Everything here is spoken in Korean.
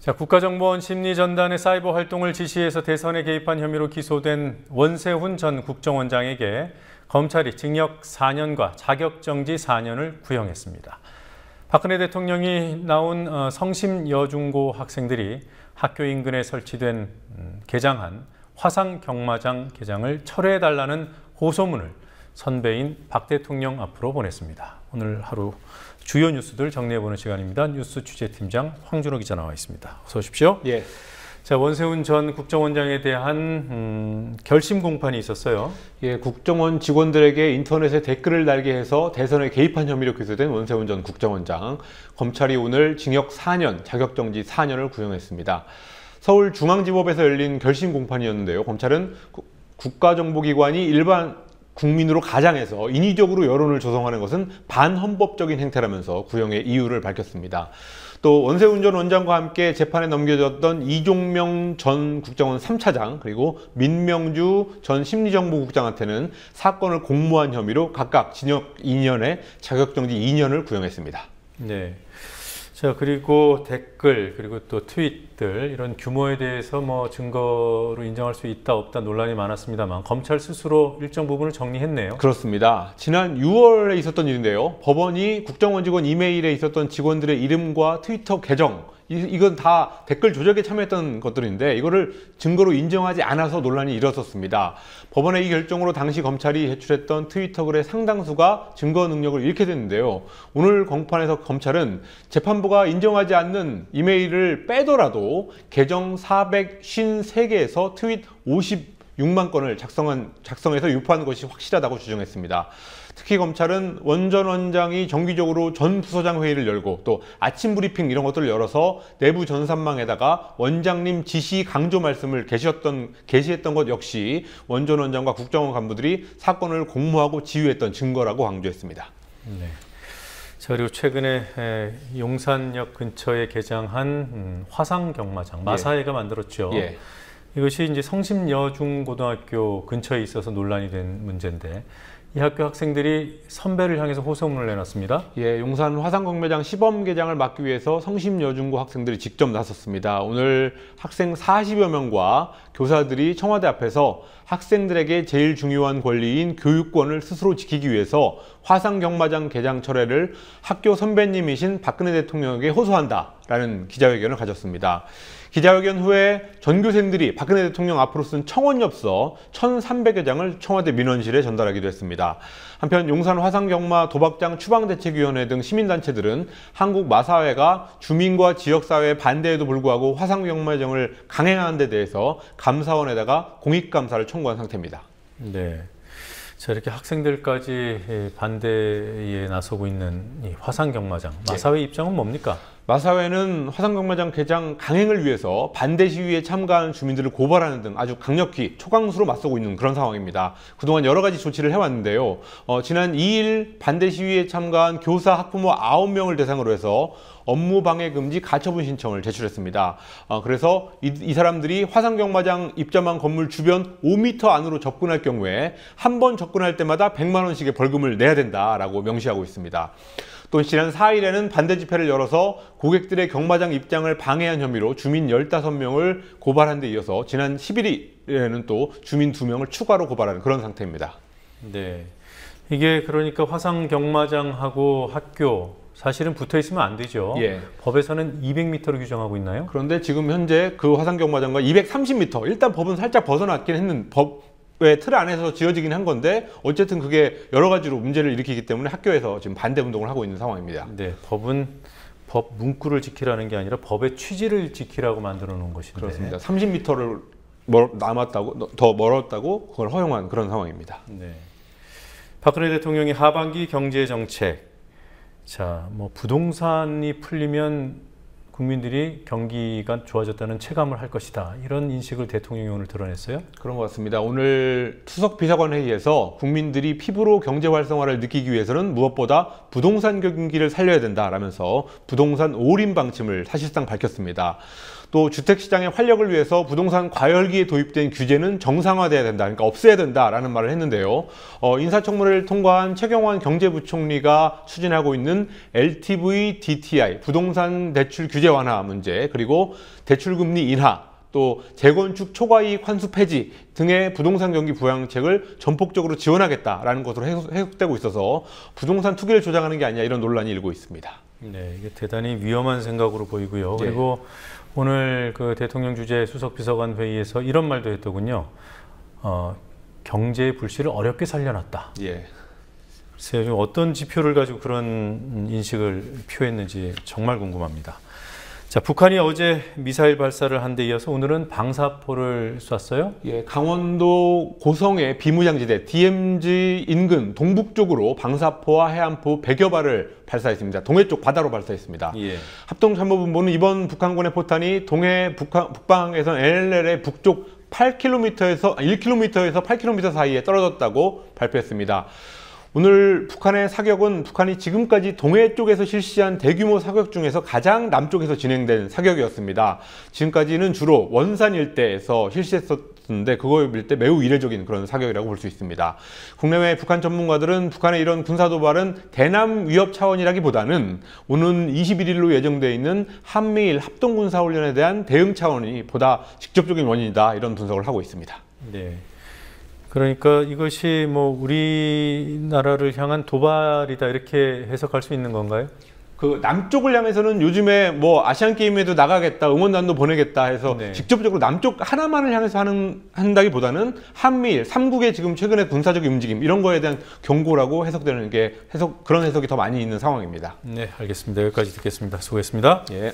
자, 국가정보원 심리전단의 사이버 활동을 지시해서 대선에 개입한 혐의로 기소된 원세훈 전 국정원장에게 검찰이 징역 4년과 자격정지 4년을 구형했습니다. 박근혜 대통령이 낳은 성심여중고 학생들이 학교 인근에 설치된 개장한 화상경마장 개장을 철회해달라는 호소문을 선배인 박 대통령 앞으로 보냈습니다. 오늘 하루 주요 뉴스들 정리해보는 시간입니다. 뉴스 취재팀장 황준호 기자 나와 있습니다. 어서 오십시오. 예. 자, 원세훈 전 국정원장에 대한 결심 공판이 있었어요. 예, 국정원 직원들에게 인터넷에 댓글을 달게 해서 대선에 개입한 혐의로 기소된 원세훈 전 국정원장. 검찰이 오늘 징역 4년, 자격정지 4년을 구형했습니다. 서울중앙지법에서 열린 결심 공판이었는데요. 검찰은 국가정보기관이 일반 국민으로 가장해서 인위적으로 여론을 조성하는 것은 반헌법적인 행태라면서 구형의 이유를 밝혔습니다. 또 원세훈 전 원장과 함께 재판에 넘겨졌던 이종명 전 국정원 3차장 그리고 민명주 전 심리정보국장한테는 사건을 공모한 혐의로 각각 징역 2년에 자격정지 2년을 구형했습니다. 네. 자, 그리고 댓글 그리고 또 트윗들 이런 규모에 대해서 뭐 증거로 인정할 수 있다 없다 논란이 많았습니다만 검찰 스스로 일정 부분을 정리했네요. 그렇습니다. 지난 6월에 있었던 일인데요. 법원이 국정원 직원 이메일에 있었던 직원들의 이름과 트위터 계정 이건 다 댓글 조작에 참여했던 것들인데 이거를 증거로 인정하지 않아서 논란이 일었었습니다. 법원의 이 결정으로 당시 검찰이 제출했던 트위터 글의 상당수가 증거 능력을 잃게 됐는데요. 오늘 공판에서 검찰은 재판부가 인정하지 않는 이메일을 빼더라도 계정 453개에서 트윗 56만 건을 작성해서 유포한 것이 확실하다고 주장했습니다. 특히 검찰은 원 전 원장이 정기적으로 전 부서장 회의를 열고 또 아침 브리핑 이런 것들을 열어서 내부 전산망에다가 원장님 지시 강조 말씀을 게시했던 것 역시 원 전 원장과 국정원 간부들이 사건을 공모하고 지휘했던 증거라고 강조했습니다. 네. 자, 그리고 최근에 용산역 근처에 개장한 화상경마장 마사회가 만들었죠. 예. 이것이 이제 성심여중고등학교 근처에 있어서 논란이 된 문제인데 이 학교 학생들이 선배를 향해서 호소문을 내놨습니다. 예, 용산 화상경마장 시범 개장을 막기 위해서 성심여중고 학생들이 직접 나섰습니다. 오늘 학생 40여 명과 교사들이 청와대 앞에서 학생들에게 제일 중요한 권리인 교육권을 스스로 지키기 위해서 화상경마장 개장 철회를 학교 선배님이신 박근혜 대통령에게 호소한다라는 기자회견을 가졌습니다. 기자회견 후에 전교생들이 박근혜 대통령 앞으로 쓴 청원엽서 1,300여 장을 청와대 민원실에 전달하기도 했습니다. 한편 용산 화상경마 도박장 추방대책위원회 등 시민단체들은 한국 마사회가 주민과 지역사회의 반대에도 불구하고 화상경마장을 강행하는 데 대해서 감사원에다가 공익감사를 청구한 상태입니다. 네. 자, 이렇게 학생들까지 반대에 나서고 있는 이 화상경마장 마사회 입장은 뭡니까? 마사회는 화상경마장 개장 강행을 위해서 반대 시위에 참가한 주민들을 고발하는 등 아주 강력히 초강수로 맞서고 있는 그런 상황입니다. 그동안 여러 가지 조치를 해왔는데요. 지난 2일 반대 시위에 참가한 교사, 학부모 9명을 대상으로 해서 업무방해 금지 가처분 신청을 제출했습니다. 그래서 이 사람들이 화상경마장 입점한 건물 주변 5m 안으로 접근할 경우에 한 번 접근할 때마다 100만 원씩의 벌금을 내야 된다라고 명시하고 있습니다. 또 지난 4일에는 반대 집회를 열어서 고객들의 경마장 입장을 방해한 혐의로 주민 15명을 고발한 데 이어서 지난 11일에는 또 주민 2명을 추가로 고발하는 그런 상태입니다. 네, 이게 그러니까 화상경마장하고 학교 사실은 붙어 있으면 안 되죠. 예. 법에서는 200m로 규정하고 있나요? 그런데 지금 현재 그 화상경마장과 230m, 일단 법은 살짝 벗어났긴 했는 왜 틀 안에서 지어지긴 한 건데 어쨌든 그게 여러 가지로 문제를 일으키기 때문에 학교에서 지금 반대 운동을 하고 있는 상황입니다. 네, 법은 법 문구를 지키라는 게 아니라 법의 취지를 지키라고 만들어 놓은 것인데. 그렇습니다. 30m를 더 멀었다고 그걸 허용한 그런 상황입니다. 네. 박근혜 대통령이 하반기 경제 정책, 자, 뭐 부동산이 풀리면 국민들이 경기가 좋아졌다는 체감을 할 것이다. 이런 인식을 대통령이 오늘 드러냈어요? 그런 것 같습니다. 오늘 수석 비서관 회의에서 국민들이 피부로 경제 활성화를 느끼기 위해서는 무엇보다 부동산 경기를 살려야 된다라면서 부동산 올인 방침을 사실상 밝혔습니다. 또 주택시장의 활력을 위해서 부동산 과열기에 도입된 규제는 정상화돼야 된다. 그러니까 없애야 된다라는 말을 했는데요. 인사청문회를 통과한 최경환 경제부총리가 추진하고 있는 LTV DTI 부동산 대출 규제 완화 문제, 그리고 대출금리 인하, 또 재건축 초과이익 환수 폐지 등의 부동산 경기 부양책을 전폭적으로 지원하겠다라는 것으로 해석되고 있어서 부동산 투기를 조장하는 게 아니냐 이런 논란이 일고 있습니다. 네, 이게 대단히 위험한 생각으로 보이고요. 그리고 오늘 그 대통령 주재 수석비서관 회의에서 이런 말도 했더군요. 경제의 불씨를 어렵게 살려놨다. 예. 글쎄요, 어떤 지표를 가지고 그런 인식을 표했는지 정말 궁금합니다. 자, 북한이 어제 미사일 발사를 한 데 이어서 오늘은 방사포를 쐈어요? 예, 강원도 고성의 비무장지대 DMZ 인근 동북쪽으로 방사포와 해안포 100여 발을 발사했습니다. 동해 쪽 바다로 발사했습니다. 예. 합동참모본부는 이번 북한군의 포탄이 동해 북방에서 NLL의 북쪽 1km에서 8km 사이에 떨어졌다고 발표했습니다. 오늘 북한의 사격은 북한이 지금까지 동해 쪽에서 실시한 대규모 사격 중에서 가장 남쪽에서 진행된 사격이었습니다. 지금까지는 주로 원산 일대에서 실시했었는데 그거에 비해 매우 이례적인 그런 사격이라고 볼 수 있습니다. 국내외 북한 전문가들은 북한의 이런 군사 도발은 대남 위협 차원이라기보다는 오는 21일로 예정되어 있는 한미일 합동군사훈련에 대한 대응 차원이 보다 직접적인 원인이다 이런 분석을 하고 있습니다. 네. 그러니까 이것이 뭐 우리나라를 향한 도발이다 이렇게 해석할 수 있는 건가요? 그 남쪽을 향해서는 요즘에 뭐 아시안 게임에도 나가겠다, 응원단도 보내겠다 해서 직접적으로 남쪽 하나만을 향해서 한다기보다는 한미일 3국의 지금 최근의 군사적인 움직임 이런 거에 대한 경고라고 해석되는 게 그런 해석이 더 많이 있는 상황입니다. 네, 알겠습니다. 여기까지 듣겠습니다. 수고했습니다. 예.